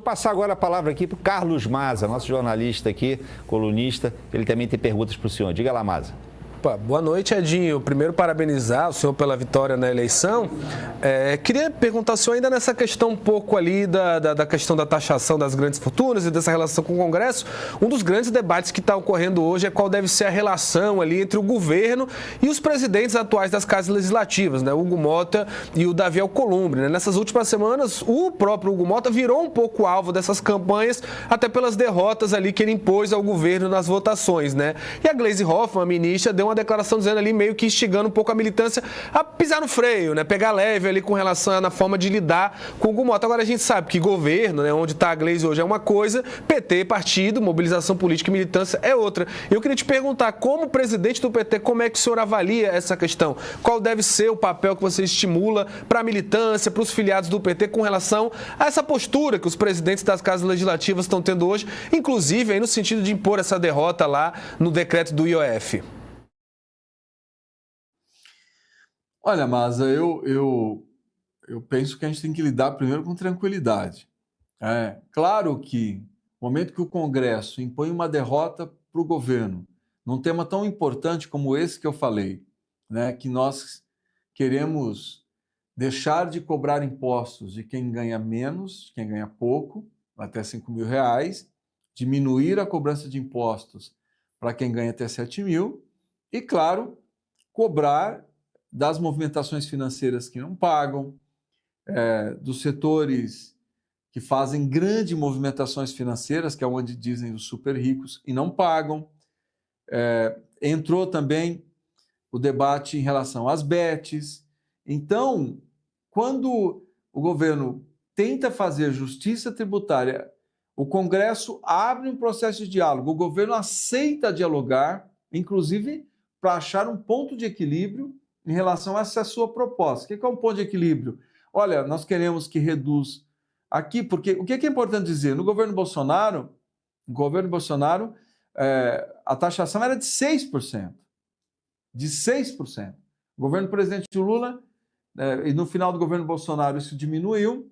Vou passar agora a palavra aqui para o Carlos Maza, nosso jornalista aqui, colunista. Ele também tem perguntas para o senhor. Diga lá, Maza. Opa, boa noite, Edinho. Primeiro, parabenizar o senhor pela vitória na eleição. Queria perguntar ao senhor ainda nessa questão um pouco ali da questão da taxação das grandes fortunas e dessa relação com o Congresso. Um dos grandes debates que está ocorrendo hoje é qual deve ser a relação ali entre o governo e os presidentes atuais das casas legislativas, né? O Hugo Mota e o Davi Alcolumbre, né? Nessas últimas semanas, o próprio Hugo Mota virou um pouco alvo dessas campanhas, até pelas derrotas ali que ele impôs ao governo nas votações, né? E a Gleisi Hoffmann, a ministra, deu uma declaração dizendo ali, meio que instigando um pouco a militância a pisar no freio, né? Pegar leve ali com relação na forma de lidar com o Hugo Mota. Agora a gente sabe que governo, né, onde está a Gleisi hoje é uma coisa, PT, partido, mobilização política e militância é outra. Eu queria te perguntar, como presidente do PT, como é que o senhor avalia essa questão? Qual deve ser o papel que você estimula para a militância, para os filiados do PT com relação a essa postura que os presidentes das casas legislativas estão tendo hoje, inclusive aí no sentido de impor essa derrota lá no decreto do IOF? Olha, Maza, eu penso que a gente tem que lidar primeiro com tranquilidade. Claro que no momento que o Congresso impõe uma derrota para o governo, num tema tão importante como esse que eu falei, né, que nós queremos deixar de cobrar impostos de quem ganha menos, quem ganha pouco, até R$5.000, diminuir a cobrança de impostos para quem ganha até 7 mil e, claro, cobrar das movimentações financeiras que não pagam, dos setores que fazem grandes movimentações financeiras, que é onde dizem os super ricos, e não pagam. Entrou também o debate em relação às bets. Então, quando o governo tenta fazer justiça tributária, o Congresso abre um processo de diálogo, o governo aceita dialogar, inclusive para achar um ponto de equilíbrio em relação a essa sua proposta. O que é um ponto de equilíbrio? Olha, nós queremos que reduz aqui, porque o que é importante dizer? No governo Bolsonaro, a taxação era de 6%. De 6%. O governo do presidente Lula, e no final do governo Bolsonaro isso diminuiu,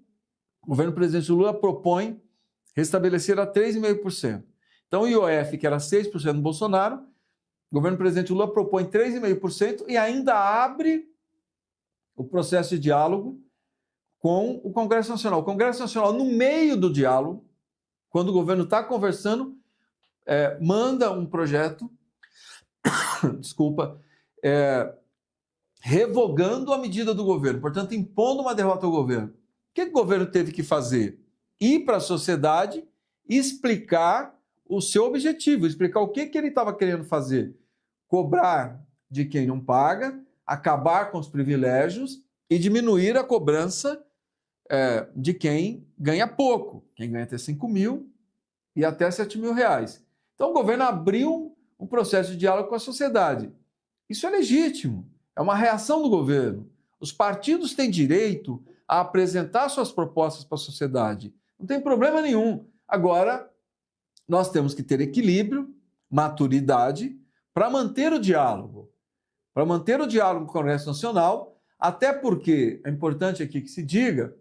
o governo do presidente Lula propõe restabelecer a 3,5%. Então o IOF, que era 6% no Bolsonaro, o governo do presidente Lula propõe 3,5% e ainda abre o processo de diálogo com o Congresso Nacional. O Congresso Nacional, no meio do diálogo, quando o governo está conversando, manda um projeto, revogando a medida do governo, portanto, impondo uma derrota ao governo. O que o governo teve que fazer? Ir para a sociedade e explicar o seu objetivo, explicar o que ele estava querendo fazer. Cobrar de quem não paga, acabar com os privilégios e diminuir a cobrança de quem ganha pouco, quem ganha até 5 mil e até R$7.000. Então o governo abriu um processo de diálogo com a sociedade. Isso é legítimo, é uma reação do governo. Os partidos têm direito a apresentar suas propostas para a sociedade. Não tem problema nenhum. Agora, nós temos que ter equilíbrio, maturidade, para manter o diálogo. Para manter o diálogo com o Congresso Nacional, até porque é importante aqui que se diga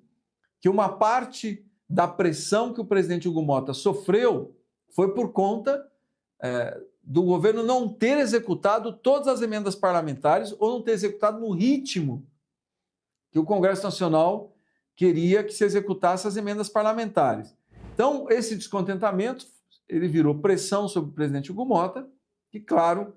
que uma parte da pressão que o presidente Hugo Mota sofreu foi por conta do governo não ter executado todas as emendas parlamentares ou não ter executado no ritmo que o Congresso Nacional queria que se executasse as emendas parlamentares. Então, esse descontentamento, ele virou pressão sobre o presidente Hugo Mota, que, claro,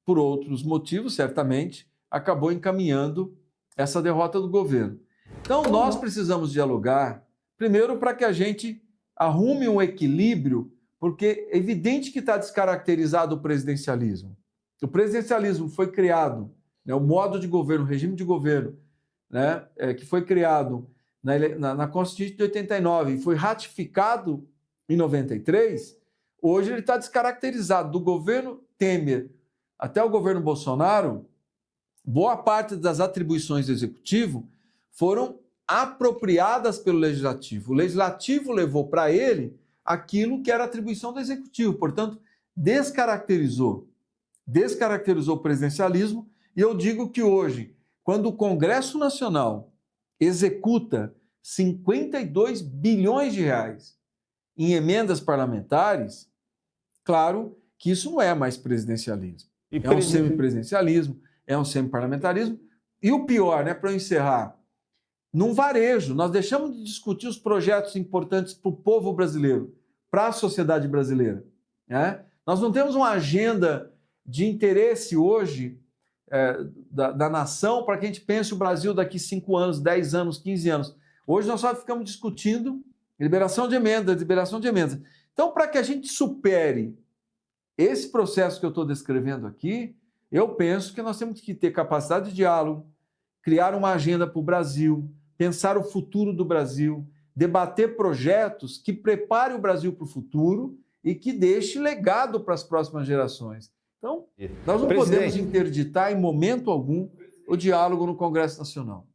por outros motivos, certamente, acabou encaminhando essa derrota do governo. Então, nós precisamos dialogar, primeiro, para que a gente arrume um equilíbrio, porque é evidente que está descaracterizado o presidencialismo. O presidencialismo foi criado, né, o modo de governo, o regime de governo, né, que foi criado na Constituição de 89 e foi ratificado em 93, hoje ele está descaracterizado. Do governo Temer até o governo Bolsonaro, boa parte das atribuições do Executivo foram apropriadas pelo Legislativo. O Legislativo levou para ele aquilo que era atribuição do Executivo, portanto, descaracterizou o presidencialismo, e eu digo que hoje, quando o Congresso Nacional executa 52 bilhões de reais em emendas parlamentares, claro que isso não é mais presidencialismo. É um semipresidencialismo, é um semiparlamentarismo. E o pior, né, para eu encerrar, num varejo, nós deixamos de discutir os projetos importantes para o povo brasileiro, para a sociedade brasileira. Né? Nós não temos uma agenda de interesse hoje da nação para que a gente pense o Brasil daqui 5 anos, 10 anos, 15 anos. Hoje nós só ficamos discutindo liberação de emendas, liberação de emendas. Então, para que a gente supere esse processo que eu estou descrevendo aqui, eu penso que nós temos que ter capacidade de diálogo, criar uma agenda para o Brasil, pensar o futuro do Brasil, debater projetos que preparem o Brasil para o futuro e que deixe legado para as próximas gerações. Então, nós não podemos interditar em momento algum o diálogo no Congresso Nacional.